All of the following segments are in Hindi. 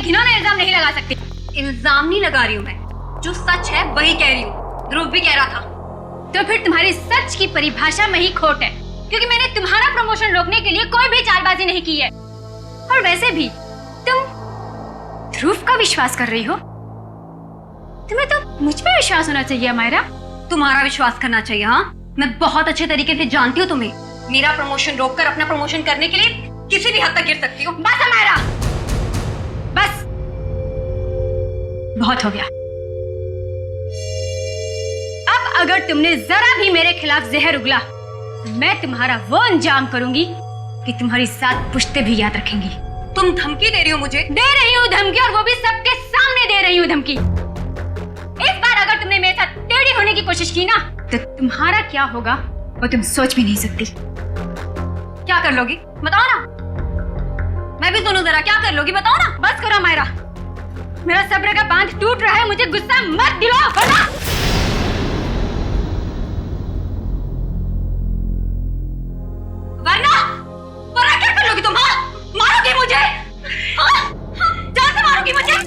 घिनौना इल्जाम नहीं लगा सकती। इल्जाम नहीं लगा रही हूँ मैं, जो सच है वही कह रही हूँ। ध्रुव भी कह रहा था। तो फिर तुम्हारी सच की परिभाषा में ही खोट है, क्योंकि मैंने तुम्हारा प्रमोशन रोकने के लिए कोई भी चालबाजी नहीं की है। और वैसे भी तुम ध्रुव का विश्वास कर रही हो। तुम्हें तो मुझ पे विश्वास होना चाहिए मायरा। तुम्हारा विश्वास करना चाहिए। हाँ, मैं बहुत अच्छे तरीके से जानती हूँ तुम्हें। मेरा प्रमोशन रोककर अपना प्रमोशन करने के लिए किसी भी हद तक गिर सकती हो। बस मायरा, बस बहुत हो गया। अब अगर तुमने जरा भी मेरे खिलाफ जहर उगला तो मैं तुम्हारा वो अंजाम करूंगी कि तुम्हारी 7 पुश्तें भी याद रखेंगी। तुम धमकी दे रही हो मुझे? दे रही हूँ धमकी, और वो भी सबके सामने दे रही हूँ धमकी। इस बार अगर तुमने मेरे साथ टेढ़ी होने की कोशिश की ना, तो तुम्हारा क्या होगा वो तुम सोच भी नहीं सकती। क्या कर लोगी बताओ ना। मैं भी सुनूं जरा, क्या कर लोगी बताओ ना। बस करो मायरा, मेरा सब्र का बांध टूट रहा है। मुझे गुस्सा मत दिलाओ, वरना क्या कर लोगी तुम? हाँ, मारोगी मुझे? हाँ? जान से मारोगी मुझे?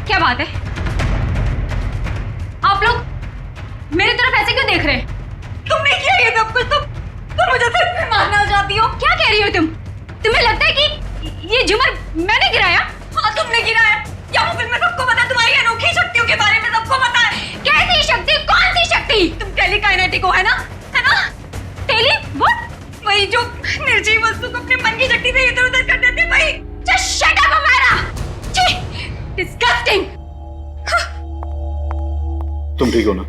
क्या बात है? आप लोग मेरी तरफ ऐसे क्यों देख रहे हैं? तुमने किया ये सब कुछ? तुम मुझे सिर्फ मारना चाहती हो? क्या कह रही हो तुम? तुम्हें लगता है कि ये झूमर मैंने गिराया? हाँ, तुमने गिराया। या वो फिल्म में सबको पता है, तुम्हारी अनोखी शक्तियों के बारे में सबको पता है। कैसी शक्ति? कौन सी शक्ति? तुम टेलीकाइनेटिक हो, है ना? है ना? टेली वो? वही जो निर्जीव वस्तु को अपने मन की शक्ति से इधर उधर कर देते, वही। Just shut up, Amayra! छी! Disgusting! तुम ठीक हो ना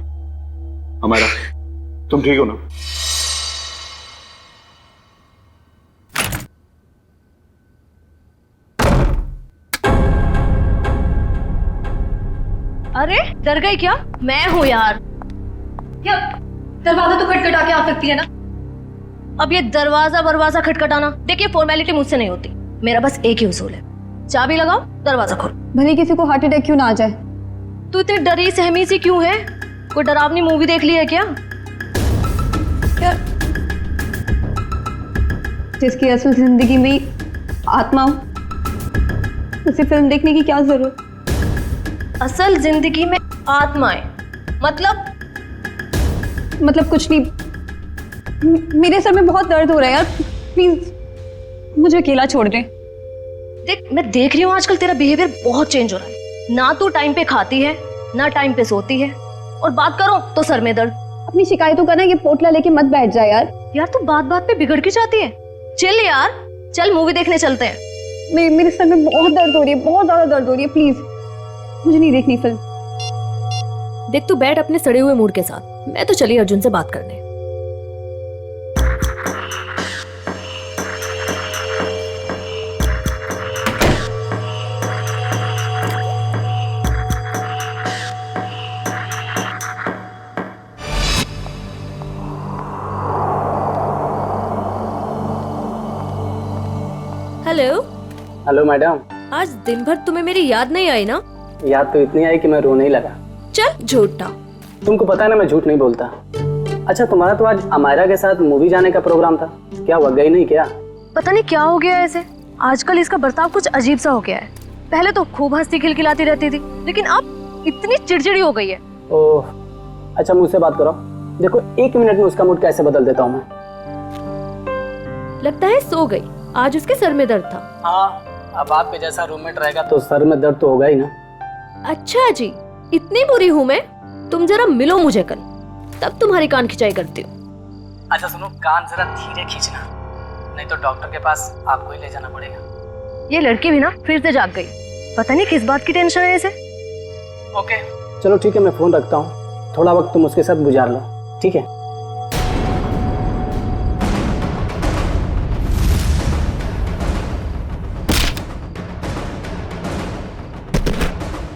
अमायरा? तुम ठीक हो ना? अरे डर गई क्या? मैं हूँ यार। क्या दरवाजा तो खटखटा के आ सकती है ना? अब ये दरवाजा खटखटाना, देखिए फॉर्मेलिटी मुझसे नहीं होती। मेरा बस एक ही उसूल है, चाबी लगाओ, दरवाजा खोलो। भले किसी को हार्ट अटैक क्यों ना आ जाए। तू इतनी डरी सहमी सी क्यों है? कोई डरावनी मूवी देख ली है क्या? जिसकी असल जिंदगी में आत्मा हो, उसे फिल्म देखने की क्या जरूरत? असल जिंदगी में आत्माएं मतलब कुछ नहीं। मेरे सर में बहुत दर्द हो रहा है यार, प्लीज मुझे अकेला छोड़ दे। देख, मैं देख रही हूँ आजकल तेरा बिहेवियर बहुत चेंज हो रहा है। ना तू टाइम पे खाती है, ना टाइम पे सोती है, और बात करो तो सर में दर्द। अपनी शिकायतों का ना ये पोटला लेके मत बैठ जा यार। यार तू बात बात पे बिगड़ के जाती है। चल यार, चल मूवी देखने चलते हैं। मेरे सर में बहुत दर्द हो रही है, बहुत ज्यादा दर्द हो रही है। प्लीज मुझे नहीं देखनी फिल्म। देख, तू बैठ अपने सड़े हुए मूड के साथ। मैं तो चली अर्जुन से बात करने। हेलो। Hello madam. आज दिन भर तुम्हें मेरी याद नहीं आई ना? याद तो इतनी आई कि मैं रोने ही लगा। चल झूठा। तुमको पता है ना मैं झूठ नहीं बोलता। अच्छा, तुम्हारा तो आज अमायरा के साथ मूवी जाने का प्रोग्राम था, क्या हुआ, गई नहीं क्या? पता नहीं क्या हो गया ऐसे, आजकल इसका बर्ताव कुछ अजीब सा हो गया है। पहले तो खूब हंसती खिलखिलाती रहती थी, लेकिन अब इतनी चिड़चिड़ी हो गई है। ओह, अच्छा मुझसे बात करो। देखो 1 मिनट में उसका मूड कैसे बदल देता हूँ मैं। लगता है सो गई। आज उसके सर में दर्द था। हाँ, अब आपके जैसा रूममेट रहेगा तो सर में दर्द तो होगा ही ना। अच्छा जी, इतनी बुरी हूँ मैं? तुम जरा मिलो मुझे कल, तब तुम्हारी कान खिंचाई करती हूँ। अच्छा सुनो, कान जरा धीरे खींचना, नहीं तो डॉक्टर के पास आपको ही ले जाना पड़ेगा। ये लड़की भी ना फिर से जाग गई, पता नहीं किस बात की टेंशन है इसे। ओके चलो ठीक है, मैं फोन रखता हूँ। थोड़ा वक्त तुम उसके साथ गुजार लो, ठीक है?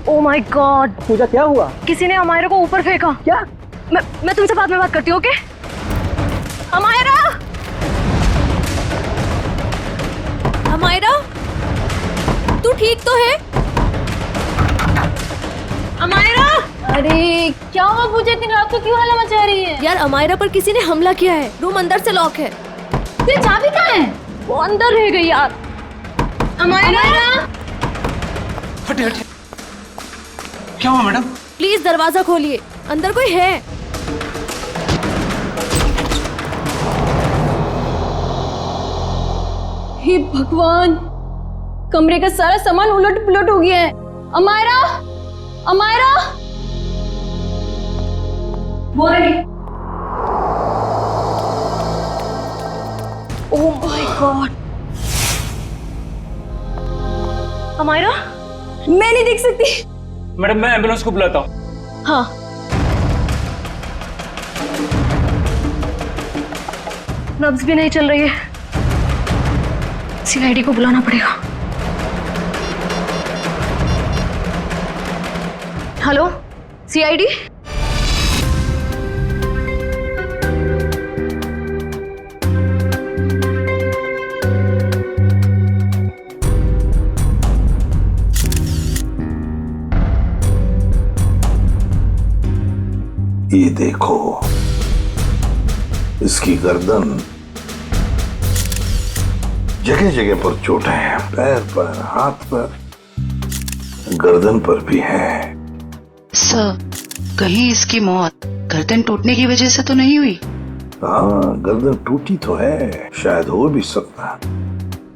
ओह माय गॉड, पूजा क्या हुआ? किसी ने अमायरा को ऊपर फेंका। क्या? मैं तुमसे बाद में बात करती हूँ, ओके? अमायरा, अमायरा, तू ठीक तो है? अमायरा! अरे क्या हुआ पूजा, इतनी रात को क्यों हल्ला मचा रही है? यार अमायरा पर किसी ने हमला किया है, रूम अंदर से लॉक है। तेरी चाबी कहाँ है? वो अंदर रह गई यार। अमायरा! हटे हटे, क्या हुआ मैडम? प्लीज दरवाजा खोलिए, अंदर कोई है। हे भगवान, कमरे का सारा सामान उलट पुलट हो गया है। अमायरा, अमायरा, वो रही। Oh my God. अमायरा, मैं नहीं देख सकती। मैडम मैं एम्बुलेंस को बुलाता हूँ। हाँ। नब्ज भी नहीं चल रही है, सीआईडी को बुलाना पड़ेगा। Hello CID? ये देखो, इसकी गर्दन, जगह जगह पर चोटें हैं, पैर पर, हाथ पर, गर्दन पर भी है। सर, कहीं इसकी मौत गर्दन टूटने की वजह से तो नहीं हुई? हाँ, गर्दन टूटी तो है, शायद हो भी सकता।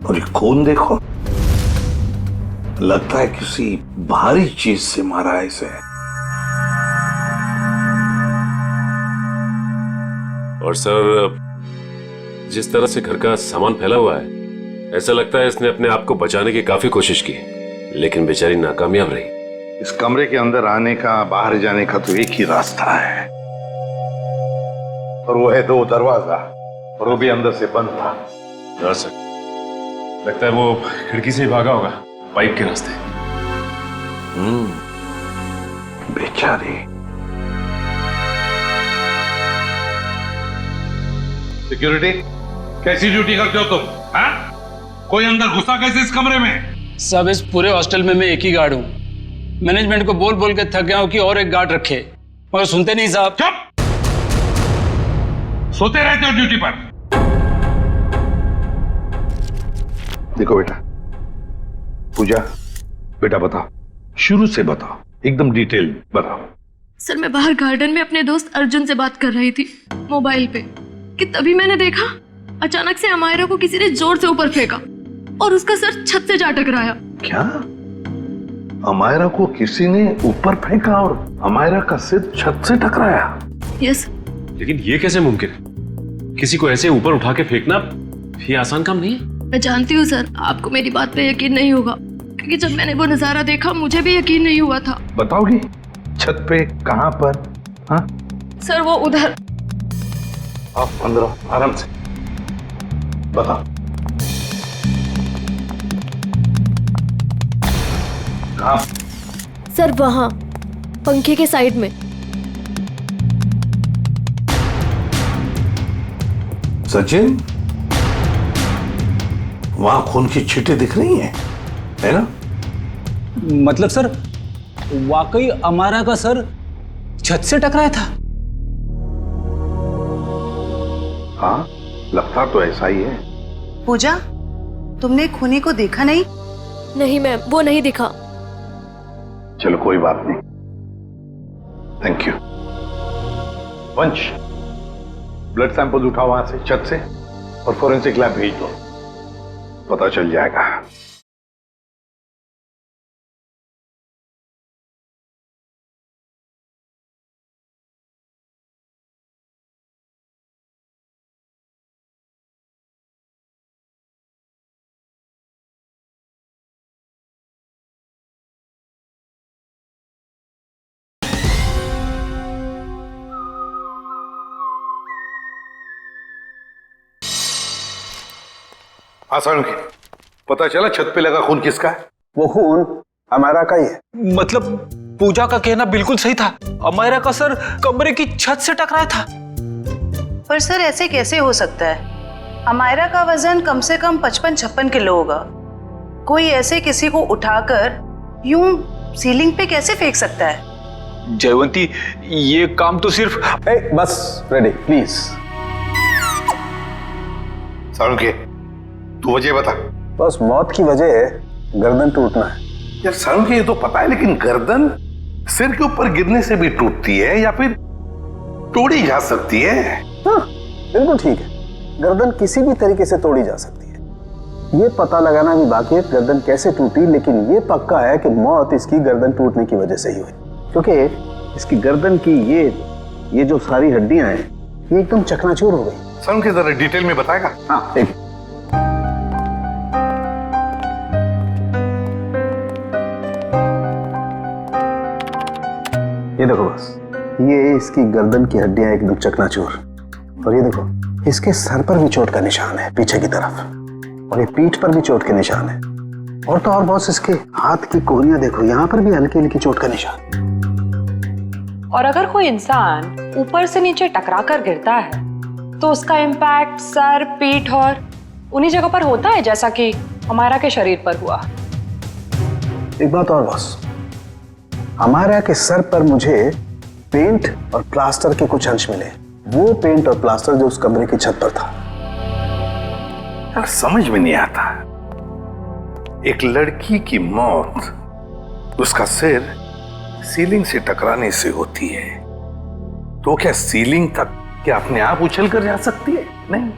और ये खून देखो, लगता है किसी भारी चीज से मारा है इसे। और सर, जिस तरह से घर का सामान फैला हुआ है, ऐसा लगता है इसने अपने आप को बचाने की काफी कोशिश की, लेकिन बेचारी नाकामयाब रही। इस कमरे के अंदर आने का, बाहर जाने का तो एक ही रास्ता है, और वो है 2 दरवाजा, और वो भी अंदर से बंद था। हाँ सर, लगता है वो खिड़की से ही भागा होगा, पाइप के रास्ते। बेचारी। सिक्योरिटी, कैसी ड्यूटी करते हो तुम? हाँ? कोई अंदर घुसा कैसे इस कमरे में? सब इस पूरे हॉस्टल में मैं एक ही गार्ड हूँ। मैनेजमेंट को बोल बोल के थक गया हूँ कि और एक गार्ड रखे, मगर सुनते नहीं साहब। चुप! सोते रहते हो ड्यूटी पर। देखो बेटा, पूजा, बेटा बताओ, शुरू से बताओ, एकदम डिटेल बताओ। सर, मैं बाहर गार्डन में अपने दोस्त अर्जुन से बात कर रही थी मोबाइल पे, कि तभी मैंने देखा अचानक से अमायरा को किसी ने जोर से ऊपर फेंका और उसका सर छत से जा टकराया। क्या? अमायरा को किसी ने ऊपर फेंका और अमायरा का सिर छत से टकराया? यस। लेकिन ये कैसे मुमकिन है? किसी को ऐसे ऊपर उठा के फेंकना ये आसान काम नहीं है। मैं जानती हूँ सर, आपको मेरी बात पे यकीन नहीं होगा, क्योंकि जब मैंने वो नजारा देखा मुझे भी यकीन नहीं हुआ था। बताओगे छत पे कहाँ पर? हाँ सर, वो उधर। आप अंदर आराम से बताओ। कहाँ? सर वहां, पंखे के साइड में। सचिन, वहां खून की छींटें दिख रही हैं, है ना? मतलब सर, वाकई अमायरा का सर छत से टकराया था? हाँ, लगता तो ऐसा ही है। पूजा, तुमने खूनी को देखा नहीं? नहीं मैम, वो नहीं दिखा। चलो कोई बात नहीं, थैंक यू। वंश, ब्लड सैंपल उठाओ वहां से, छत से, और फोरेंसिक लैब भेज दो, पता चल जाएगा। आसान के पता चला छत पे लगा खून किसका है? वो खून हमारा का ही है। मतलब पूजा का कहना बिल्कुल सही था। अमायरा का सर कमरे की छत से टकराया था। पर सर ऐसे कैसे हो सकता है? अमायरा का वजन कम से कम 55-56 किलो होगा। कोई ऐसे किसी को उठाकर यूं सीलिंग पे कैसे फेंक सकता है? जयवंती, ये काम तो सिर्फ बस रेडी प्लीज। सालुंखे, तू वजह बता। बस मौत की वजह है गर्दन टूटना है। यार सालुंखे, ये तो पता है, लेकिन गर्दन सिर के ऊपर गिरने से भी टूटती है या फिर तोड़ी जा सकती है? हाँ, बिल्कुल ठीक है। गर्दन किसी भी तरीके से तोड़ी जा सकती है। ये पता लगाना भी बाकी है गर्दन कैसे टूटी, लेकिन ये पक्का है कि मौत इसकी गर्दन टूटने की वजह से ही हुई, क्योंकि इसकी गर्दन की ये जो सारी हड्डियां हैं ये एकदम चकनाचूर हो गई। सालुंखे, जरा डिटेल में बताएगा? हाँ ठीक। ये देखो बस, ये इसकी गर्दन की हड्डियां एकदम चकनाचूर, और ये देखो इसके सर पर भी चोट का निशान है पीछे की तरफ, और ये पीठ पर भी चोट के निशान है, और तो और बॉस इसके हाथ की कोहनियां देखो, यहाँ पर भी हल्की हल्की चोट का निशान। और अगर कोई इंसान ऊपर से नीचे टकरा कर गिरता है तो उसका इम्पैक्ट सर, पीठ और उन्हीं जगह पर होता है जैसा कि अमायरा के शरीर पर हुआ। एक बात और बॉस, अमायरा के सर पर मुझे पेंट और प्लास्टर के कुछ अंश मिले। वो पेंट और प्लास्टर जो उस कमरे की छत पर था। यार समझ में नहीं आता, एक लड़की की मौत उसका सिर सीलिंग से टकराने से होती है, तो क्या सीलिंग तक क्या अपने आप उछल कर जा सकती है? नहीं।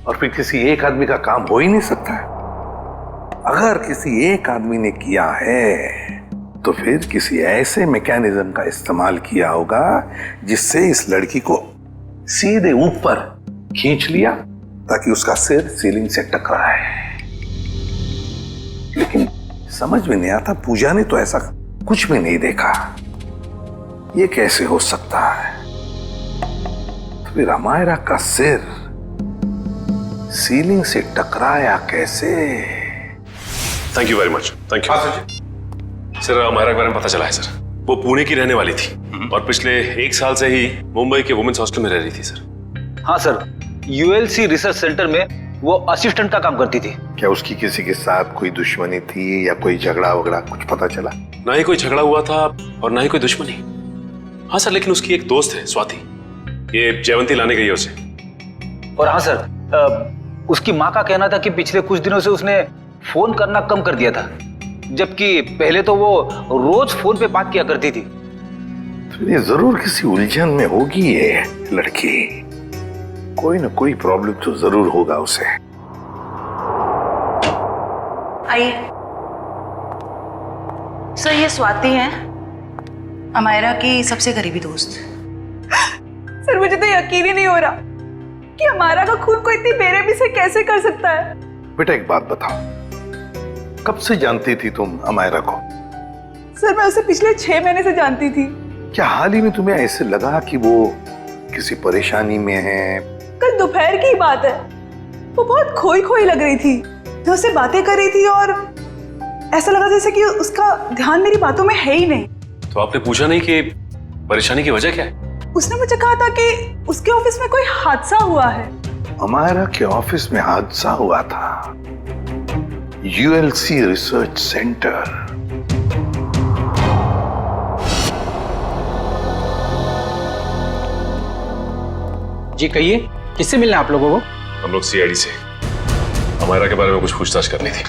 और फिर किसी एक आदमी का काम हो ही नहीं सकता है। अगर किसी एक आदमी ने किया है तो फिर किसी ऐसे मैकेनिज्म का इस्तेमाल किया होगा जिससे इस लड़की को सीधे ऊपर खींच लिया ताकि उसका सिर सीलिंग से टकराए। लेकिन समझ में नहीं आता, पूजा ने तो ऐसा कुछ भी नहीं देखा। ये कैसे हो सकता है? तो फिर अमायरा का सिर सीलिंग से टकराया कैसे? Thank you very much. Thank you sir. Amaira के बारे में पता चला है सर, वो पुणे की रहने वाली थी और पिछले 1 साल से ही मुंबई के वुमेन्स हॉस्टल में रह रही थी सर। हाँ सर, यूएलसी रिसर्च सेंटर में वो असिस्टेंट का काम करती थी। क्या उसकी किसी के साथ कोई दुश्मनी थी या कोई झगड़ा वगड़ा कुछ पता चला? ना ही कोई झगड़ा हुआ था और ना ही कोई दुश्मनी। हाँ सर, लेकिन उसकी एक दोस्त है स्वाति, ये जयवंती लाने गई है उसे। और हाँ सर, उसकी माँ का कहना था कि पिछले कुछ दिनों से उसने फोन करना कम कर दिया था, जबकि पहले तो वो रोज फोन पे बात किया करती थी। तो ये जरूर किसी उलझन में होगी ये लड़की, कोई ना कोई प्रॉब्लम तो जरूर होगा उसे। आइए सर, ये स्वाति है, अमायरा की सबसे करीबी दोस्त। सर मुझे तो यकीन ही नहीं हो रहा कि अमायरा का खून कोई इतनी बेरहमी से कैसे कर सकता है। बेटा एक बात बताओ, कब से जानती थी तुम अमायरा को? सर मैं उसे पिछले 6 महीने से जानती थी। क्या हाल ही में तुम्हें ऐसे लगा कि वो किसी परेशानी में है? कल दोपहर की बात है, वो बहुत खोई खोई लग रही थी। मैं उससे बातें कर रही थी और ऐसा लगा जैसे कि उसका ध्यान मेरी बातों में है ही नहीं। तो आपने पूछा नहीं कि परेशानी की वजह क्या है? उसने मुझे कहा था कि उसके ऑफिस में कोई हादसा हुआ है। अमायरा के ऑफिस में हादसा हुआ था? ULC research centre. जी कहिए, किससे मिलना है आप लोगों को? हम लोग सीआईडी से अमायरा के बारे में कुछ पूछताछ करनी थी।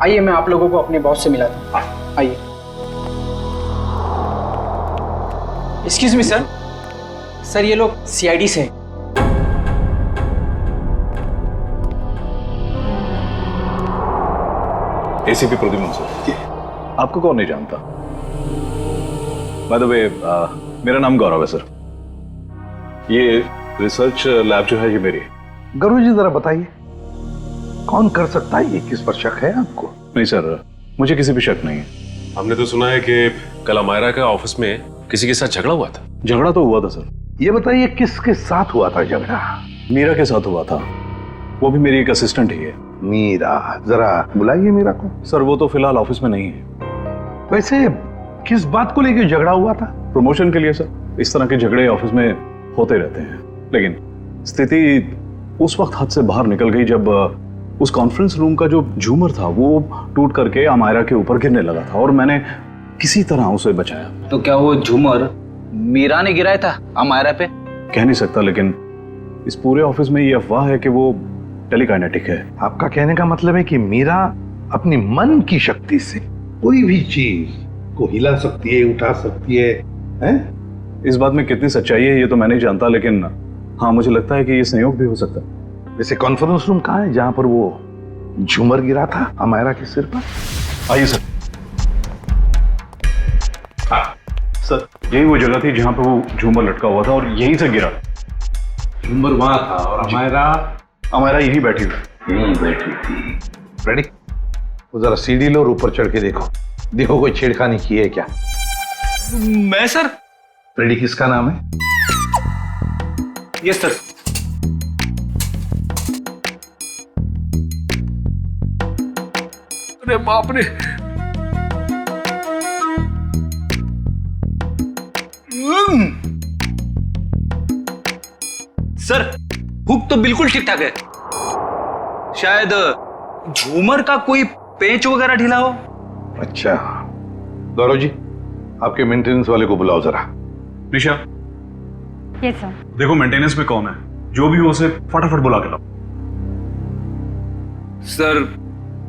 आइए, मैं आप लोगों को अपने बॉस से मिलाता हूं। आइए। एक्सक्यूज मी सर, सर ये लोग सीआईडी से हैं। ACP Pradyuman sir. आपको कौन नहीं जानता? बाय द वे, मेरा नाम गौरव है सर। ये रिसर्च लैब जो है ये मेरी है। गौरव जी जरा बताइए, कौन कर सकता है ये? किस पर शक है आपको? नहीं सर, मुझे किसी भी शक नहीं है। हमने तो सुना है कि कल अमायरा का ऑफिस में किसी के साथ झगड़ा हुआ था। झगड़ा तो हुआ था सर। ये बताइए किसके साथ हुआ था झगड़ा? मीरा के साथ हुआ था, वो भी मेरी एक असिस्टेंट ही है। मीरा, जरा बुलाइए मीरा को। सर वो तो फिलहाल ऑफिस में नहीं है। वैसे किस बात को लेकर झगड़ा हुआ था? प्रमोशन के लिए सर। इस तरह के झगड़े ऑफिस में होते रहते हैं, लेकिन स्थिति उस वक्त हाथ से बाहर निकल गई जब उस कॉन्फ्रेंस रूम का जो झूमर था वो टूट करके अमायरा के ऊपर गिरने लगा था और मैंने किसी तरह उसे बचाया। तो क्या वो झूमर मीरा ने गिराया था अमायरा पे? कह नहीं सकता, लेकिन इस पूरे ऑफिस में ये अफवाह है कि वो टेलीकाइनेटिक है। आपका कहने का मतलब है कि मीरा अपनी मन की शक्ति से कोई भी चीज को हिला सकती है, उठा सकती है, हैं? इस बात में कितनी सच्चाई है ये तो मैं नहीं जानता, लेकिन हाँ मुझे लगता है कि ये संयोग भी हो सकता है। वैसे कॉन्फ्रेंस रूम कहाँ है जहां पर वो झूमर गिरा था अमायरा के सिर पर? आइए सर। हाँ सर, यही वो जगह थी जहां पर वो झूमर लटका हुआ था और यहीं से गिरा। झूमर वहां था और अमायरा यहीं बैठी हुई। यहीं बैठी थी। रेडी? वो जरा सीढ़ी लो और ऊपर चढ़ के देखो कोई छेड़खानी की है क्या? मैं सर। रेडी किसका नाम है? Yes sir. अरे बाप रे, सर हुक तो बिल्कुल ठीक ठाक है, शायद झूमर का कोई पेंच वगैरह ढीला हो। अच्छा गौरव जी, आपके मेंटेनेंस वाले को बुलाओ जरा। निशा, यस सर। देखो मेंटेनेंस में कौन है, जो भी हो उसे फटाफट बुला के लाओ। सर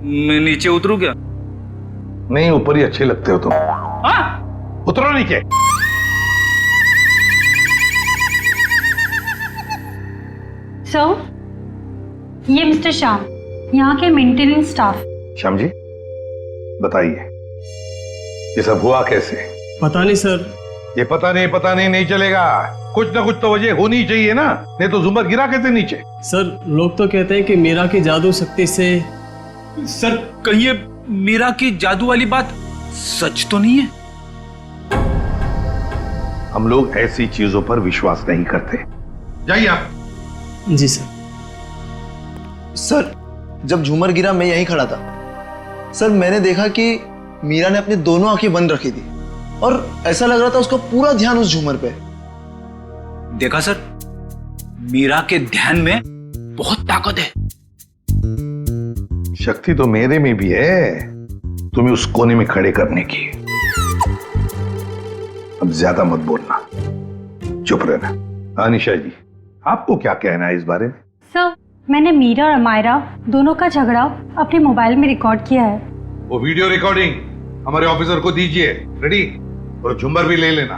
मैं नीचे उतरूं क्या? नहीं, ऊपर ही अच्छे लगते हो तुम। उतरो नीचे। सर ये मिस्टर श्याम, यहाँ के मेंटेनेंस स्टाफ। श्याम जी बताइए ये सब हुआ कैसे? पता नहीं सर। ये पता नहीं चलेगा, कुछ ना कुछ तो वजह होनी चाहिए ना, नहीं तो झूमर गिरा कैसे नीचे? सर लोग तो कहते हैं कि मीरा की जादू शक्ति से। सर कहीं ये मीरा की जादू वाली बात सच तो नहीं है? हम लोग ऐसी चीजों पर विश्वास नहीं करते। जाइए आप। जी सर। सर जब झूमर गिरा मैं यहीं खड़ा था सर, मैंने देखा कि मीरा ने अपनी दोनों आंखें बंद रखी थी और ऐसा लग रहा था उसका पूरा ध्यान उस झूमर पे। देखा सर, मीरा के ध्यान में बहुत ताकत है। शक्ति तो मेरे में भी है तुम्हें उस कोने में खड़े करने की। अब ज्यादा मत बोलना, चुप रहना। अनिशा जी आपको क्या कहना है इस बारे में? सर मैंने मीरा और अमायरा दोनों का झगड़ा अपने मोबाइल में रिकॉर्ड किया है। वो वीडियो रिकॉर्डिंग हमारे ऑफिसर को दीजिए। रेडी? और झुम्बर भी ले लेना।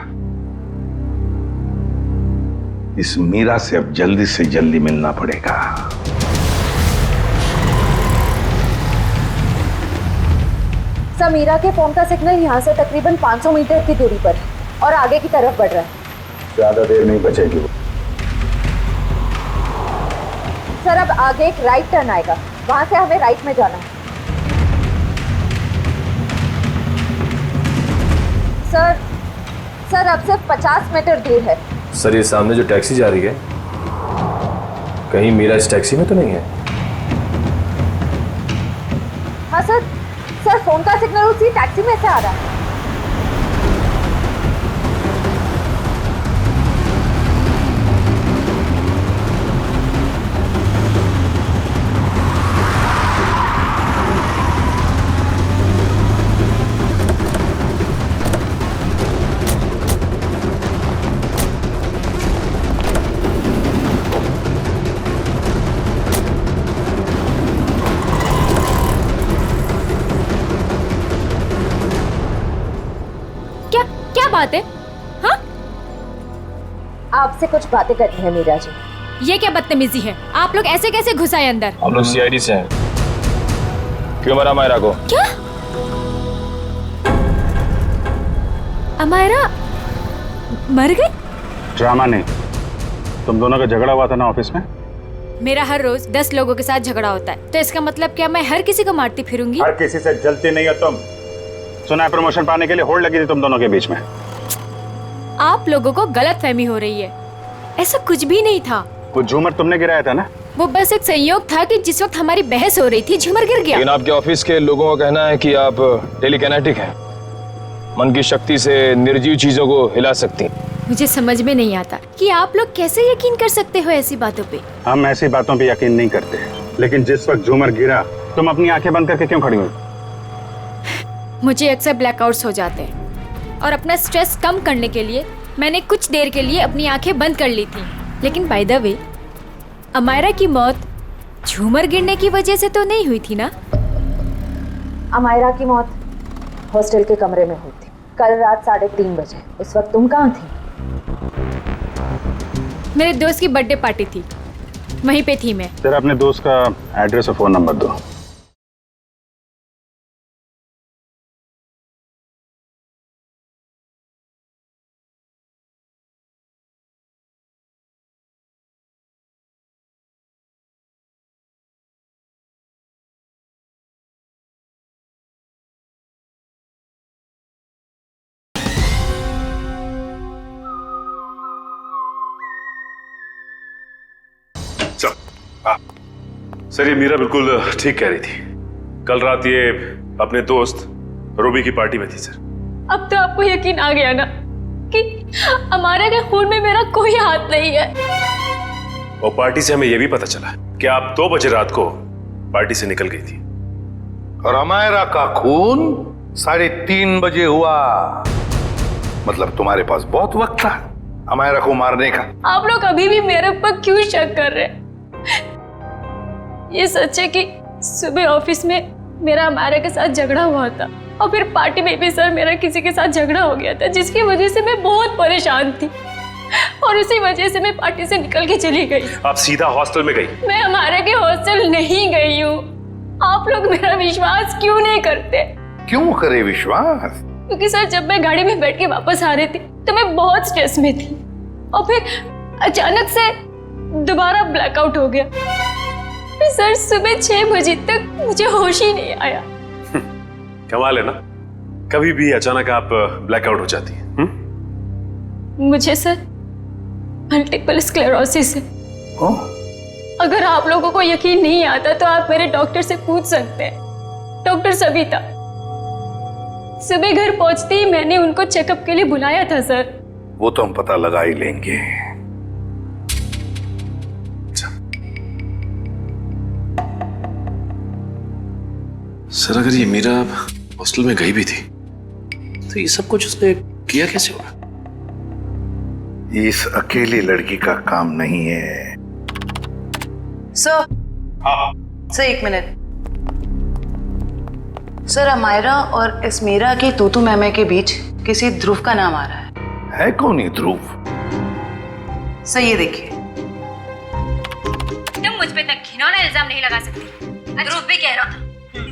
इस मीरा से अब जल्दी से जल्दी मिलना पड़ेगा। सर मीरा के फोन का सिग्नल यहाँ से तकरीबन 500 मीटर की दूरी पर और आगे की तरफ बढ़ रहा है। ज्यादा देर नहीं बचेगी वो। सर अब आगे एक राइट टर्न आएगा, वहां से हमें राइट में जाना है। सर अब सिर्फ 50 मीटर दूर है। सर ये सामने जो टैक्सी जा रही है, कहीं मीरा इस टैक्सी में तो नहीं है? हाँ सर फोन का सिग्नल उसी टैक्सी में से आ रहा है। बात है? हाँ? आपसे कुछ बातें करनी है मीरा जी। ये क्या बदतमीजी है? आप लोग ऐसे कैसे घुस आए अंदर? हम लोग सीआईडी से हैं। क्यों मरा अमायरा को? क्या? अमायरा मर गई? ड्रामा नहीं, तुम दोनों का झगड़ा हुआ था ना ऑफिस में। मेरा हर रोज 10 लोगों के साथ झगड़ा होता है, तो इसका मतलब क्या मैं हर किसी को मारती फिरूंगी? हर किसी से जलती नहीं हो तुम। सुना है प्रमोशन पाने के लिए होड़ लगी थी तुम दोनों के बीच में। आप लोगों को गलतफहमी हो रही है, ऐसा कुछ भी नहीं था। वो झूमर तुमने गिराया था ना? वो बस एक संयोग था कि जिस वक्त हमारी बहस हो रही थी झूमर गिर गया। लेकिन आपके ऑफिस के लोगों का कहना है कि आप टेलीकाइनेटिक हैं। मन की शक्ति से निर्जीव चीजों को हिला सकती हैं। मुझे समझ में नहीं आता कि आप लोग कैसे यकीन कर सकते हो ऐसी बातों पे। हम ऐसी बातों पे यकीन नहीं करते, लेकिन जिस वक्त झूमर गिरा तुम अपनी आंखें बंद करके क्यों खड़ी हुई? मुझे अक्सर ब्लैकआउट्स हो जाते हैं और अपना स्ट्रेस कम करने के लिए मैंने कुछ देर के लिए अपनी आंखें बंद कर ली थी। लेकिन बाय द वे, अमायरा की मौत झूमर गिरने की वजह से तो नहीं हुई थी ना? अमायरा की मौत हॉस्टल के कमरे में हुई थी कल रात 3:30 बजे। उस वक्त तुम कहाँ थी? मेरे दोस्त की बर्थडे पार्टी थी, वहीं पे थी मैं। जरा अपने दोस्त का एड्रेस और फोन नंबर दो। सर, ये मीरा बिल्कुल ठीक कह रही थी। कल रात ये अपने दोस्त रूबी की पार्टी में थी सर। अब तो आपको यकीन आ गया ना कि अमायरा के खून में मेरा कोई हाथ नहीं है। और पार्टी से हमें यह भी पता चला कि आप 2 बजे रात को पार्टी से निकल गई थी। और अमायरा का खून 3:30 बजे हुआ। मतलब तुम्हारे पास बहुत वक्त था अमायरा को मारने का। आप लोग अभी भी मेरे ऊपर क्यों शक कर रहे हैं? ये सच है कि सुबह ऑफिस में मेरा अमायरा के साथ झगड़ा हुआ था और फिर पार्टी में भी सर मेरा किसी के साथ झगड़ा हो गया था, जिसकी वजह से मैं बहुत परेशान थी और उसी वजह से मैं पार्टी से निकल के चली गई। आप सीधा हॉस्टल में गई? मैं अमायरा के हॉस्टल नहीं गई हूँ। आप लोग मेरा विश्वास क्यों नहीं करते? क्यों करे विश्वास? क्योंकि सर जब मैं गाड़ी में बैठ के वापस आ रही थी तो मैं बहुत स्ट्रेस में थी और फिर अचानक से दोबारा ब्लैकआउट हो गया। फिर सर सुबह 6 बजे तक मुझे होश ही नहीं आया। कमाल है ना, कभी भी अचानक आप ब्लैकआउट हो जाती हैं। मुझे सर मल्टीपल स्क्लेरोसिस है। अगर आप लोगों को यकीन नहीं आता तो आप मेरे डॉक्टर से पूछ सकते हैं, डॉक्टर सविता। सुबह घर पहुंचते ही मैंने उनको चेकअप के लिए बुलाया था सर। वो तो हम पता लगा ही लेंगे। सर, अगर ये मीरा हॉस्टल में गई भी थी तो ये सब कुछ उसने किया कैसे होगा? इस अकेली लड़की का काम नहीं है। Sir, sir 1 minute. Sir, Amaira और इस मीरा की तूतू मैमे के बीच किसी ध्रुव का नाम आ रहा है कौन ये ध्रुव? सर ये देखिए। तुम मुझ पे तक घिनौना इल्जाम नहीं लगा सकती। ध्रुव भी कह रहा था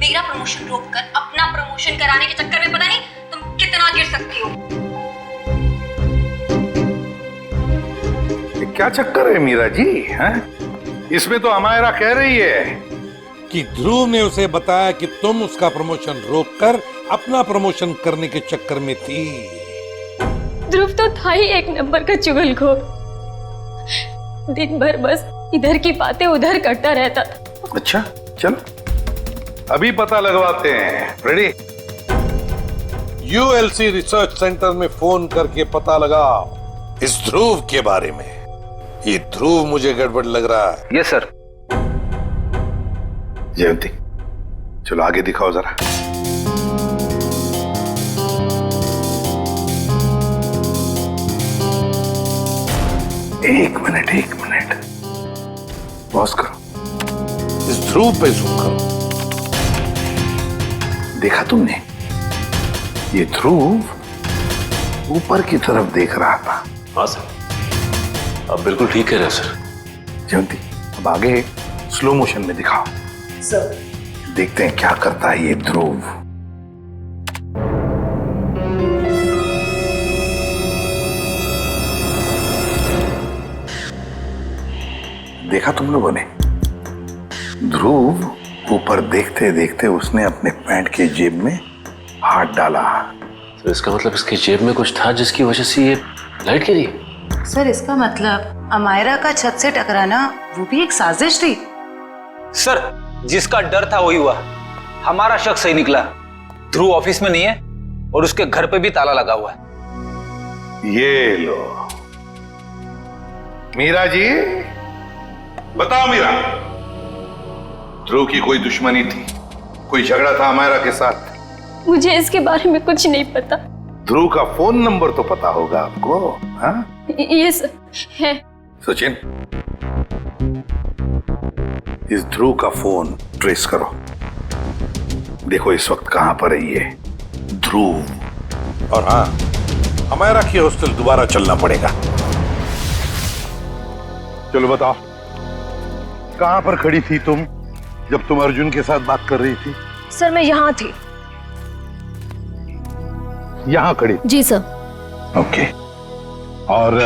मेरा प्रमोशन रोककर अपना प्रमोशन कराने के चक्कर में पता नहीं तुम कितना गिर सकती हो। ये क्या चक्कर है मीरा जी? हैं? इसमें तो अमायरा कह रही है कि ध्रुव ने उसे बताया कि तुम उसका प्रमोशन रोककर अपना प्रमोशन करने के चक्कर में थी। ध्रुव तो था ही एक नंबर का चुगलखोर। दिन भर बस इधर की बातें उधर करता रहता था। अच्छा, चलो अभी पता लगवाते हैं। रेडी? यूएलसी रिसर्च सेंटर में फोन करके पता लगाओ इस ध्रुव के बारे में। ये ध्रुव मुझे गड़बड़ लग रहा है। Yes sir. जयंती, चलो आगे दिखाओ जरा। एक मिनट पॉज करो। इस ध्रुव पे जूम करो। देखा तुमने? ये ध्रुव ऊपर की तरफ देख रहा था। हाँ सर, आप बिल्कुल ठीक कह रहे हैं सर। जयंती, अब आगे स्लो मोशन में दिखाओ। सर देखते हैं क्या करता है ये ध्रुव। देखा तुम लोगों ने? ध्रुव ऊपर देखते देखते उसने अपने पैंट के जेब में हाथ डाला। तो इसका मतलब इसकी जेब में कुछ था जिसकी वजह से ये लाइट गिरी। सर इसका मतलब अमायरा का छत से टकराना वो भी एक साजिश थी। सर, जिसका डर था वही हुआ। हमारा शक सही निकला। ध्रुव ऑफिस में नहीं है, और उसके घर पे भी ताला लगा हुआ है। ये लो मीरा जी, बताओ मीरा, ध्रुव की कोई दुश्मनी थी, कोई झगड़ा था अमायरा के साथ? मुझे इसके बारे में कुछ नहीं पता। ध्रुव का फोन नंबर तो पता होगा आपको? हाँ ये सर है। सचिन, इस ध्रुव का फोन ट्रेस करो, देखो इस वक्त कहां पर है ये ध्रुव। और हाँ, अमायरा की हॉस्टल दोबारा चलना पड़ेगा। चलो बताओ, कहां पर खड़ी थी तुम जब तुम अर्जुन के साथ बात कर रही थी? सर मैं यहाँ थी। यहां खड़ी? जी सर। ओके। और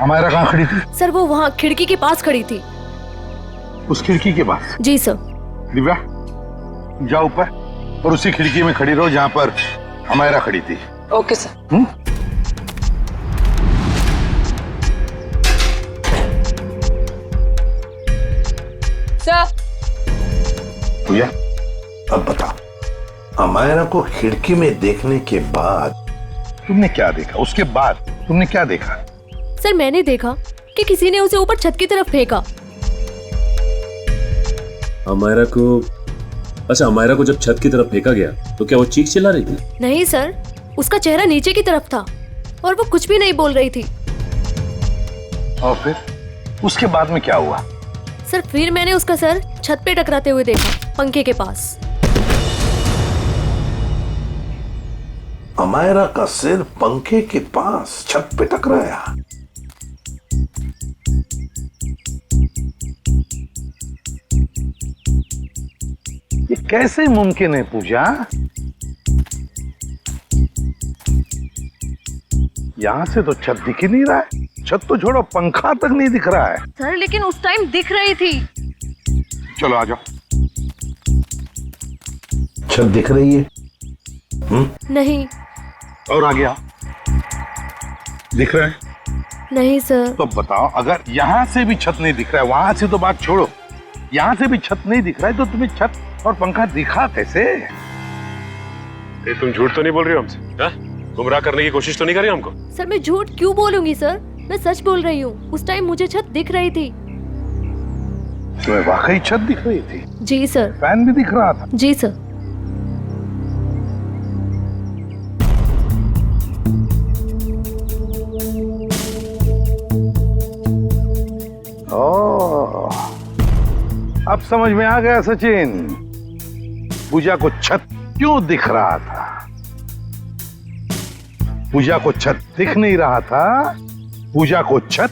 अमायरा कहां खड़ी थी? सर वो वहाँ खिड़की के पास खड़ी थी। उस खिड़की के पास? जी सर। दिव्या, जाओ ऊपर और उसी खिड़की में खड़ी रहो जहां पर अमायरा खड़ी थी। Okay sir. सर। भैया, अब बताओ, अमायरा को खिड़की में देखने के बाद तुमने क्या देखा? उसके बाद तुमने क्या देखा? सर मैंने देखा कि किसी ने उसे ऊपर छत की तरफ फेंका। अमायरा को, अच्छा अमायरा को जब छत की तरफ फेंका गया तो क्या वो चीख चिल्ला रही थी? नहीं सर, उसका चेहरा नीचे की तरफ था और वो कुछ भी नहीं बोल रही थी। और फिर उसके बाद में क्या हुआ? सर फिर मैंने उसका सर छत पे टकराते हुए देखा, पंखे के पास। अमायरा का सिर पंखे के पास छत पे टकराया। ये कैसे मुमकिन है पूजा? यहां से तो छत दिख ही नहीं रहा है, छत तो छोड़ो पंखा तक नहीं दिख रहा है। सर लेकिन उस टाइम दिख रही थी। चलो आ जाओ। छत दिख रही है? नहीं। और आ गया? दिख रहा है? नहीं सर। तो बताओ, अगर यहां से भी छत नहीं दिख रहा है, वहां से तो बात छोड़ो, यहां से भी छत नहीं दिख रहा है, तो तुम्हें छत और पंखा दिखा कैसे? तुम झूठ तो नहीं बोल रही हो हमसे? गुमराह करने की कोशिश तो नहीं कर रही हमको? सर मैं झूठ क्यों बोलूंगी सर, मैं सच बोल रही हूँ। उस टाइम मुझे छत दिख रही थी। तुम्हें वाकई छत दिख रही थी? जी सर। फैन भी दिख रहा था? जी सर। ओह, अब समझ में आ गया सचिन, पूजा को छत क्यों दिख रहा था। पूजा को छत दिख नहीं रहा था, पूजा को छत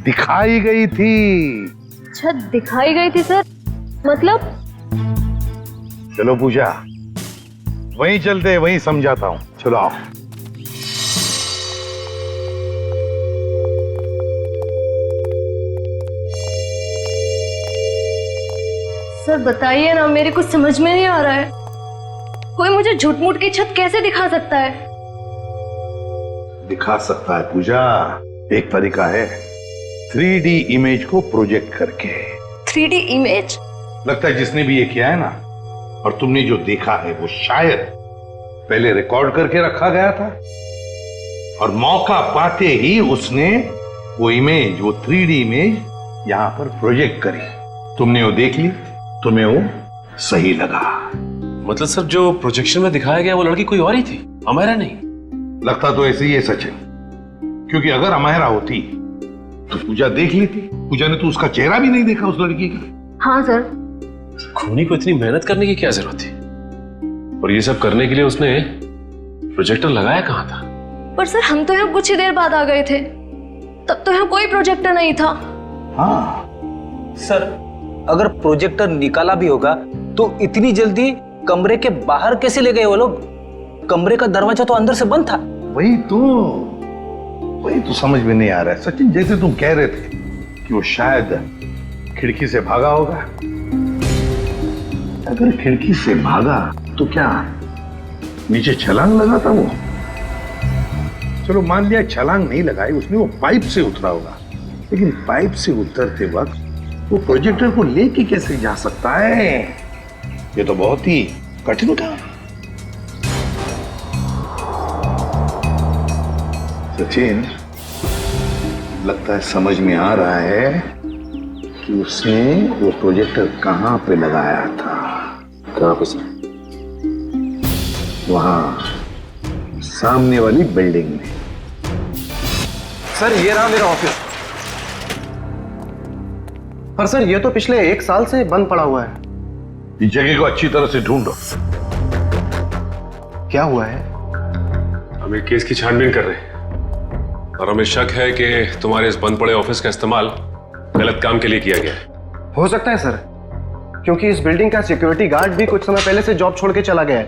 दिखाई गई थी। छत दिखाई गई थी सर? मतलब? चलो पूजा, वहीं चलते, वहीं समझाता हूं। चलो आओ। सर बताइए ना, मेरे कुछ समझ में नहीं आ रहा है। कोई मुझे झूठ मूठ की छत कैसे दिखा सकता है? दिखा सकता है पूजा, एक तरीका है, 3D इमेज को प्रोजेक्ट करके। 3D image? लगता है जिसने भी ये किया है ना, और तुमने जो देखा है वो शायद पहले रिकॉर्ड करके रखा गया था और मौका पाते ही उसने वो इमेज, वो 3D इमेज यहां पर प्रोजेक्ट करी। तुमने वो देख ली, तुम्हें वो सही लगा। मतलब सर जो प्रोजेक्शन में दिखाया गया वो लड़की कोई और ही थी, अमायरा नहीं? लगता तो ऐसे ही है सचिन, क्योंकि अगर अमायरा होती तो पूजा देख लेती। पूजा ने तो उसका चेहरा भी नहीं देखा उस लड़की का। हाँ सर। खूनी को इतनी मेहनत करने की क्या जरूरत थी? और ये सब करने के लिए उसने प्रोजेक्टर लगाया कहां था? पर सर हम तो यहाँ कुछ ही देर बाद आ गए थे, तब तो यहाँ कोई प्रोजेक्टर नहीं था। हाँ सर, अगर प्रोजेक्टर निकाला भी होगा तो इतनी जल्दी कमरे के बाहर कैसे ले गए वो लोग? कमरे का दरवाजा तो अंदर से बंद था। वही तो समझ में नहीं आ रहा है सचिन। जैसे तुम कह रहे थे कि वो शायद खिड़की से भागा होगा, अगर खिड़की से भागा तो क्या नीचे छलांग लगा था वो? चलो मान लिया छलांग नहीं लगाई उसने, वो पाइप से उतरा होगा, लेकिन पाइप से उतरते वक्त वो प्रोजेक्टर को लेके कैसे जा सकता है? ये तो बहुत ही कठिन काम। सचिन, लगता है समझ में आ रहा है कि उसने वो प्रोजेक्टर कहां पे लगाया था। कहां पे सर? वहां सामने वाली बिल्डिंग में। सर ये रहा मेरा ऑफिस। पर सर ये तो पिछले 1 साल से बंद पड़ा हुआ है। इस जगह को अच्छी तरह से ढूंढो। क्या हुआ है? हम एक केस की छानबीन कर रहे हैं और हमें शक है कि तुम्हारे इस बंद पड़े ऑफिस का इस्तेमाल गलत काम के लिए किया गया है। हो सकता है सर, क्योंकि इस बिल्डिंग का सिक्योरिटी गार्ड भी कुछ समय पहले से जॉब छोड़ के चला गया है।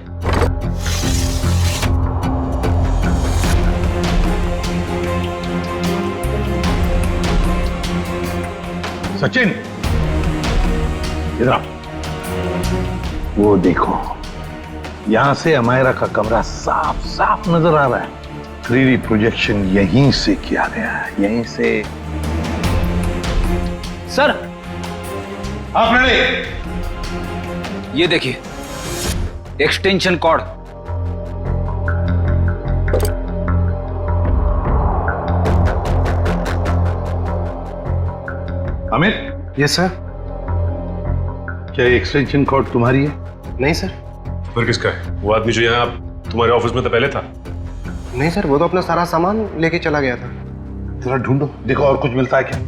सचिन, इधर आओ। वो देखो, यहां से अमायरा का कमरा साफ साफ नजर आ रहा है। 3D प्रोजेक्शन यहीं से किया गया है, यहीं से। सर, आप रेडी? ये देखिए, extension cord. Amit. Yes sir. क्या ये एक्सटेंशन कॉर्ड तुम्हारी है? नहीं सर। फिर किसका है? वो आदमी जो यहाँ तुम्हारे ऑफिस में तो पहले था। नहीं सर, वो तो अपना सारा सामान लेके चला गया था। जरा ढूंढो, देखो और कुछ मिलता है क्या।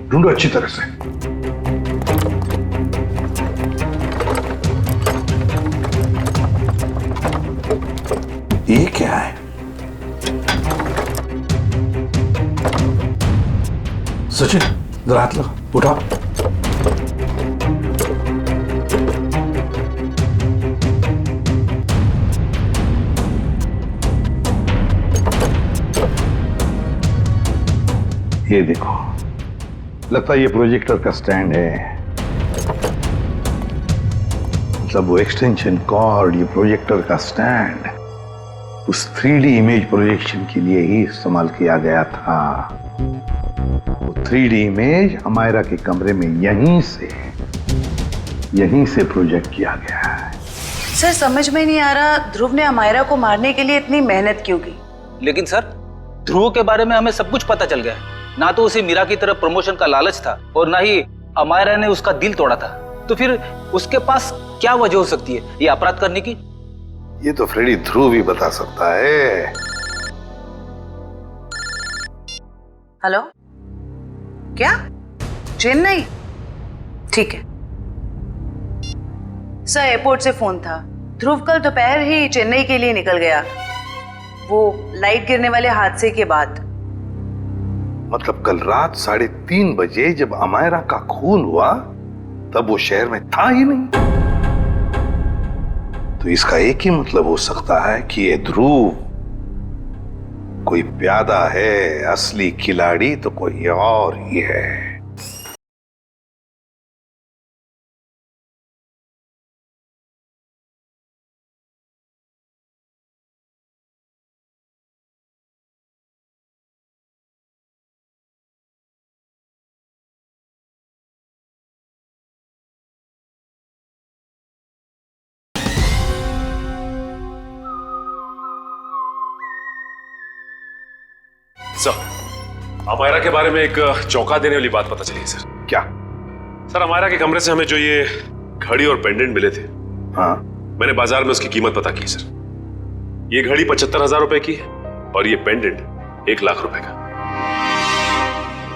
ढूंढो अच्छी तरह से। ये क्या है? सचिन, जरा हाथ लो, उठाओ। ये देखो, लगता है ये प्रोजेक्टर का स्टैंड है। मतलब वो एक्सटेंशन कॉर्ड, ये प्रोजेक्टर का स्टैंड उस 3D इमेज प्रोजेक्शन के लिए ही इस्तेमाल किया गया था। वो 3D इमेज अमायरा के कमरे में यहीं से प्रोजेक्ट किया गया है। सर समझ में नहीं आ रहा, ध्रुव ने अमायरा को मारने के लिए इतनी मेहनत क्यों की? लेकिन सर, ध्रुव के बारे में हमें सब कुछ पता चल गया है। ना तो उसे मीरा की तरफ प्रमोशन का लालच था और ना ही अमायरा ने उसका दिल तोड़ा था। तो फिर उसके पास क्या वजह हो सकती है ये अपराध करने की? ये तो फ्रेडी ध्रुव ही बता सकता है। हेलो, क्या? चेन्नई? ठीक है सर, एयरपोर्ट से फोन था। ध्रुव कल दोपहर ही चेन्नई के लिए निकल गया, वो लाइट गिरने वाले हादसे के बाद। मतलब कल रात 3:30 बजे जब अमायरा का खून हुआ तब वो शहर में था ही नहीं। तो इसका एक ही मतलब हो सकता है कि ये ध्रुव कोई प्यादा है, असली खिलाड़ी तो कोई और ही है। सर, अमायरा के बारे में एक चौंका देने वाली बात पता चली है सर। क्या? सर, अमायरा के कमरे से हमें जो ये घड़ी और पेंडेंट मिले थे, हाँ, मैंने बाजार में उसकी कीमत पता की सर। ये घड़ी 75,000 रुपए की है और ये पेंडेंट 1 लाख रुपए का।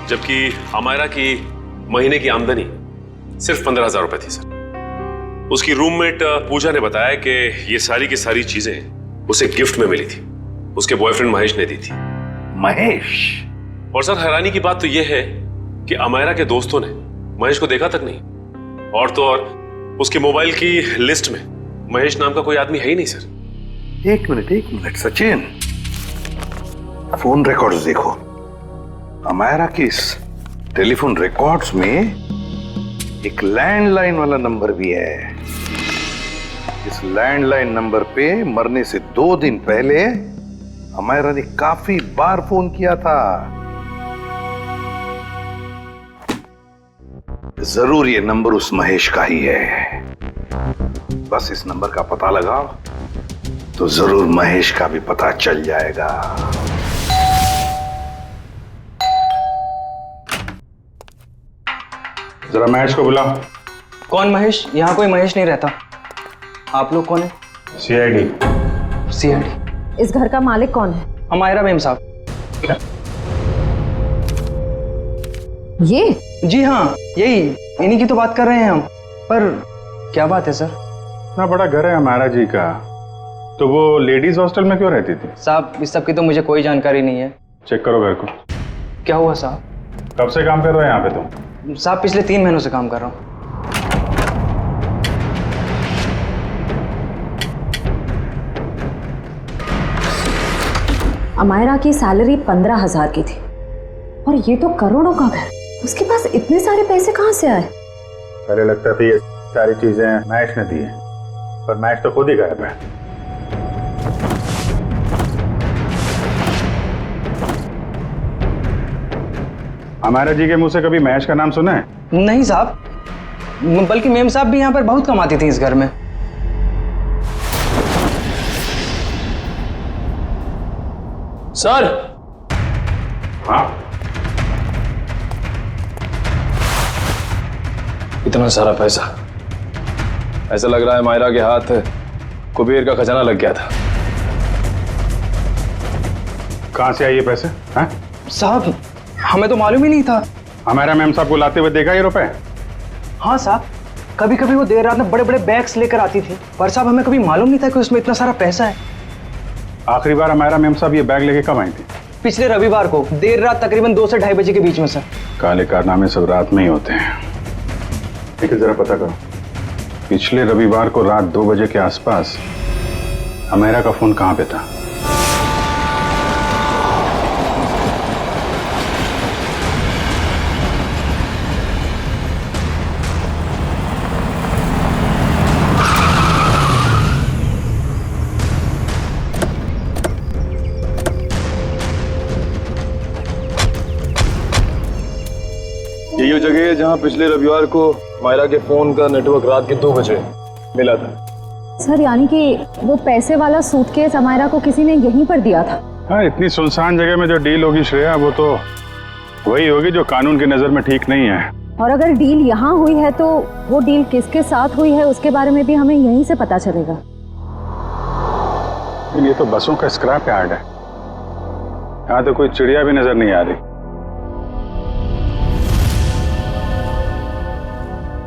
जबकि अमायरा की महीने की आमदनी सिर्फ 15,000 रुपए थी सर। उसकी रूममेट पूजा ने बताया कि ये सारी की सारी चीजें उसे गिफ्ट में मिली थी, उसके बॉयफ्रेंड महेश ने दी थी। महेश? और सर, हैरानी की बात तो यह है कि अमायरा के दोस्तों ने महेश को देखा तक नहीं। और तो और उसके मोबाइल की लिस्ट में महेश नाम का कोई आदमी है ही नहीं सर। एक मिनट सचिन, फोन रिकॉर्ड्स देखो। अमायरा के इस टेलीफोन रिकॉर्ड्स में एक लैंडलाइन वाला नंबर भी है। इस लैंडलाइन नंबर पे मरने से 2 दिन पहले अमायरा ने काफी बार फोन किया था। जरूर ये नंबर उस महेश का ही है। बस इस नंबर का पता लगाओ, तो जरूर महेश का भी पता चल जाएगा। जरा महेश को बुलाओ। कौन महेश? यहाँ कोई महेश नहीं रहता। आप लोग कौन है? सीआईडी। सीआईडी। इस घर का मालिक कौन है? अमायरा मैम साहब। ये? जी हाँ, यही, इन्हीं की तो बात कर रहे हैं हम। पर क्या बात है सर? इतना बड़ा घर है हमारा जी का, तो वो लेडीज हॉस्टल में क्यों रहती थी? साहब इस सब की तो मुझे कोई जानकारी नहीं है। चेक करो घर को। क्या हुआ साहब? कब से काम कर रहे हो यहाँ पे तुम? साहब पिछले 3 महीनों से काम कर रहा हूँ। अमायरा की सैलरी 15,000 की थी और ये तो करोड़ों का घर, उसके पास इतने सारे पैसे कहाँ से आए? पहले लगता था ये सारी चीजें महेश ने दी है, पर महेश तो खुद ही गायब है। अमायरा जी के मुंह से कभी महेश का नाम सुना है? नहीं साहब, बल्कि मेम साहब भी यहाँ पर बहुत कमाती थी इस घर में। सर। हाँ। इतना सारा पैसा, ऐसा लग रहा है मायरा के हाथ कुबेर का खजाना लग गया था। कहाँ से आए ये पैसे? हैं? साहब हमें तो मालूम ही नहीं था। हमारा मैम साहब को लाते हुए देखा ये रुपए? हाँ साहब, कभी कभी वो देर रात में बड़े बड़े बैग्स लेकर आती थी, पर साहब हमें कभी मालूम नहीं था कि उसमें इतना सारा पैसा है। आखिरी बार हमारा मैम साहब ये बैग लेके कब आई थी? पिछले रविवार को देर रात तकरीबन 2 से 2:30 बजे के बीच में सर। काले कारनामे सब रात में ही होते हैं, लेकिन जरा पता करो, पिछले रविवार को रात 2 बजे के आसपास अमेरा का फोन कहाँ पे था? यही वो जगह है जहां पिछले रविवार को मायरा के फोन का नेटवर्क रात के 2 बजे मिला था। सर यानी कि वो पैसे वाला सूटकेस अमायरा को किसी ने यहीं पर दिया था? हाँ, इतनी सुनसान जगह में जो डील होगी श्रेया, वो तो वही होगी जो कानून की नजर में ठीक नहीं है। और अगर डील यहाँ हुई है तो वो डील किसके साथ हुई है उसके बारे में भी हमें यहीं से पता चलेगा। ये तो बसों का स्क्रैप यार्ड है, यहाँ तो कोई चिड़िया भी नजर नहीं आ रही।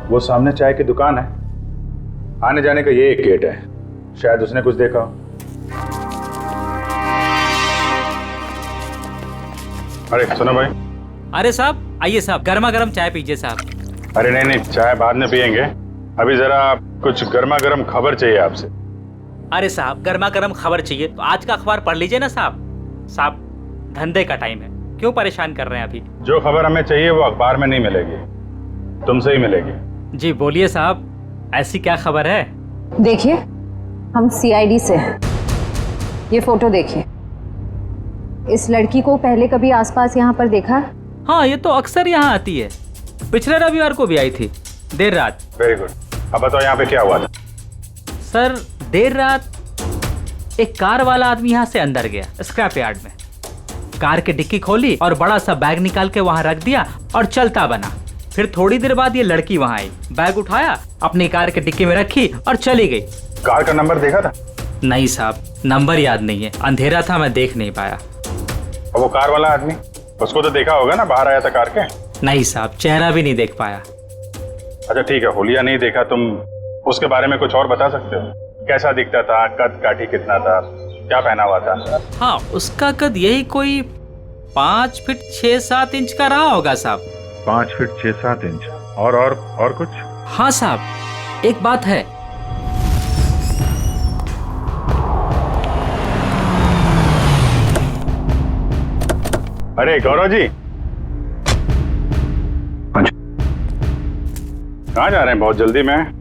वो सामने चाय की दुकान है, आने जाने का ये एक गेट है, शायद उसने कुछ देखा हो। अरे सुनो भाई। अरे साहब आइए साहब, गर्मा गर्म चाय पीजिए साहब। अरे नहीं नहीं, चाय बाद में पियेंगे, अभी जरा कुछ गर्मा गर्म खबर चाहिए आपसे। अरे साहब गर्मा गर्म खबर चाहिए तो आज का अखबार पढ़ लीजिए ना साहब। साहब धंधे का टाइम है, क्यों परेशान कर रहे हैं अभी? जो खबर हमें चाहिए वो अखबार में नहीं मिलेगी, तुमसे ही मिलेगी। जी बोलिए साहब, ऐसी क्या खबर है? देखिए हम सीआईडी से हैं, ये फोटो देखिए। इस लड़की को पहले कभी आसपास यहाँ पर देखा है? हाँ ये तो अक्सर यहाँ आती है, पिछले रविवार को भी आई थी देर रात। वेरी गुड, अब बताओ यहाँ पे क्या हुआ था? सर देर रात एक कार वाला आदमी यहाँ से अंदर गया स्क्रैप यार्ड में, कार की डिक्की खोली और बड़ा सा बैग निकाल के वहां रख दिया और चलता बना। फिर थोड़ी देर बाद ये लड़की वहां आई, बैग उठाया, अपनी कार की डिक्की में रखी और चली गई। कार का नंबर देखा था? नहीं साहब, नंबर याद नहीं है, अंधेरा था, मैं देख नहीं पाया। और वो कार वाला आदमी, उसको तो देखा होगा ना, बाहर आया था कार के? नहीं साहब, चेहरा भी नहीं देख पाया। अच्छा ठीक है, हुलिया नहीं देखा, तुम उसके बारे में कुछ और बता सकते हो? कैसा दिखता था, कद काठी कितना था, क्या पहना हुआ था? हाँ उसका कद यही कोई 5 फीट 6-7 इंच का रहा होगा साहब। 5 फीट 6-7 इंच। और कुछ? हाँ साहब एक बात है, अरे गौरव जी, कहाँ जा रहे हैं बहुत जल्दी में?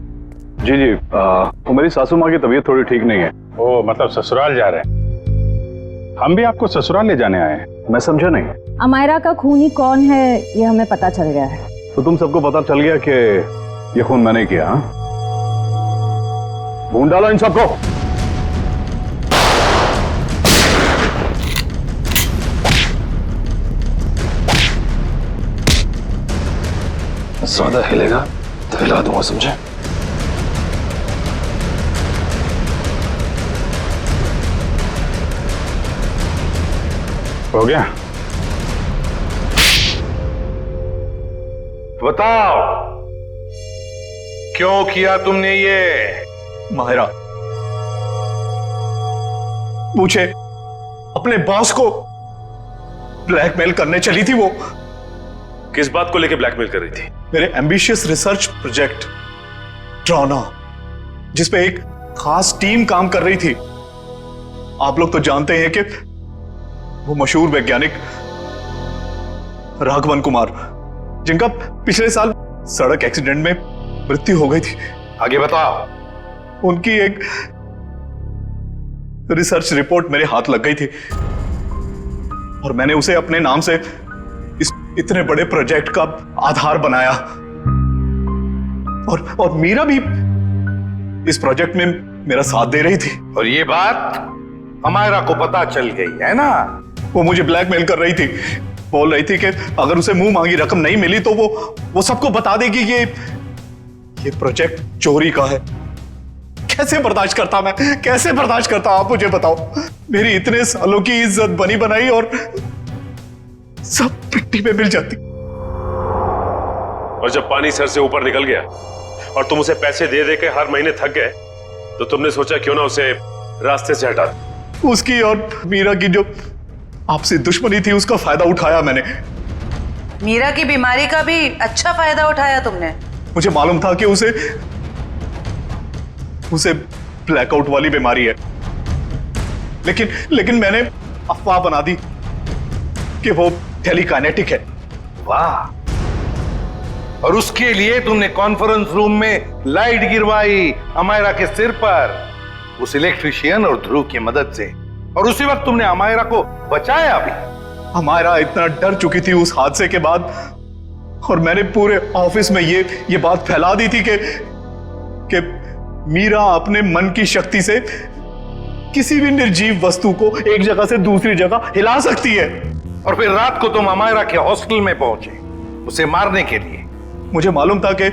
जी जी, वो मेरी सासू माँ की तबीयत थोड़ी ठीक नहीं है। ओ मतलब ससुराल जा रहे हैं? हम भी आपको ससुराल ले जाने आए हैं। मैं समझा नहीं। अमायरा का खूनी कौन है ये हमें पता चल गया है। तो तुम सबको पता चल गया कि ये खून मैंने किया? हाँ, ढूंढ डालो इन सबको। ज्यादा हिलेगा तो हिला दूंगा, समझे? हो गया? बताओ क्यों किया तुमने ये? माहिरा, मुझे अपने बॉस को ब्लैकमेल करने चली थी वो। किस बात को लेकर ब्लैकमेल कर रही थी? मेरे एम्बिशियस रिसर्च प्रोजेक्ट ड्रोना, जिसपे एक खास टीम काम कर रही थी। आप लोग तो जानते हैं कि वो मशहूर वैज्ञानिक राघवन कुमार, जिनका पिछले साल सड़क एक्सीडेंट में मृत्यु हो गई थी। आगे बताओ। उनकी एक रिसर्च रिपोर्ट मेरे हाथ लग गई थी और मैंने उसे अपने नाम से इस इतने बड़े प्रोजेक्ट का आधार बनाया। और मीरा भी इस प्रोजेक्ट में मेरा साथ दे रही थी। और ये बात अमायरा को पता चल गई है ना? वो मुझे ब्लैकमेल कर रही थी, बोल रही थी कि अगर उसे मुंह मांगी रकम नहीं मिली तो वो सबको बता देगी कि ये प्रोजेक्ट चोरी का है। कैसे बर्दाश्त करता मैं, कैसे बर्दाश्त करता? आप मुझे बताओ। मेरी इतने सालों की इज्जत बनी बनाई और सब मिट्टी में मिल जाती। और जब पानी सर से ऊपर निकल गया और तुम उसे पैसे दे दे के हर महीने थक गए, तो तुमने सोचा क्यों ना उसे रास्ते से हटा दो। उसकी और मीरा की जो आपसी दुश्मनी थी, उसका फायदा उठाया मैंने। मीरा की बीमारी का भी अच्छा फायदा उठाया तुमने। मुझे मालूम था कि उसे ब्लैकआउट वाली बीमारी है, लेकिन मैंने अफवाह बना दी कि वो टेलीकाइनेटिक है। वाह! और उसके लिए तुमने कॉन्फ्रेंस रूम में लाइट गिरवाई अमायरा के सिर पर, उस इलेक्ट्रिशियन और ध्रुव की मदद से। और उसी वक्त तुमने अमायरा को बचाया भी। अमायरा इतना डर चुकी थी उस हादसे के बाद, और मैंने पूरे ऑफिस में ये बात फैला दी थी कि मीरा अपने मन की शक्ति से किसी भी निर्जीव वस्तु को एक जगह से दूसरी जगह हिला सकती है। और फिर रात को तुम अमायरा के हॉस्टल में पहुंचे उसे मारने के लिए। मुझे मालूम था कि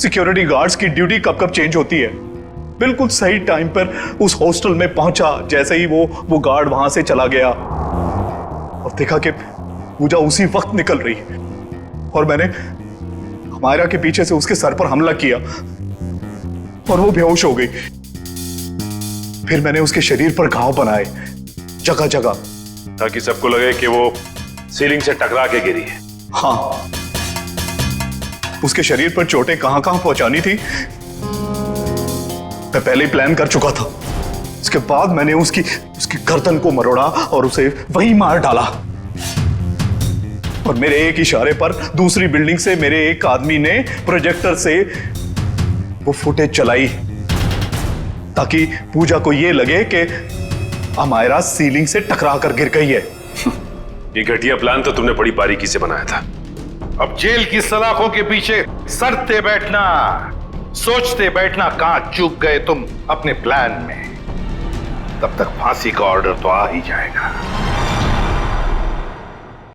सिक्योरिटी गार्ड्स की ड्यूटी कब कब चेंज होती है। बिल्कुल सही टाइम पर उस हॉस्टल में पहुंचा। जैसे ही वो गार्ड वहां से चला गया और देखा कि पूजा उसी वक्त निकल रही है, और मैंने अमायरा के पीछे से उसके सर पर हमला किया और वो बेहोश हो गई। फिर मैंने उसके शरीर पर घाव बनाए जगह जगह, ताकि सबको लगे कि वो सीलिंग से टकरा के गिरी है। हाँ, उसके शरीर पर चोटें कहां कहां पहुंचानी थी मैं पहले ही प्लान कर चुका था। उसके बाद मैंने उसकी गर्दन को मरोड़ा और उसे वहीं मार डाला। और मेरे एक इशारे पर दूसरी बिल्डिंग से मेरे एक आदमी ने प्रोजेक्टर से वो फुटेज चलाई, ताकि पूजा को यह लगे कि अमायरा सीलिंग से टकरा कर गिर गई है। ये घटिया प्लान तो तुमने बड़ी बारीकी से बनाया था। अब जेल की सलाखों के पीछे सरते बैठना, सोचते बैठना कहां चूक गए तुम अपने प्लान में। तब तक फांसी का ऑर्डर तो आ ही जाएगा।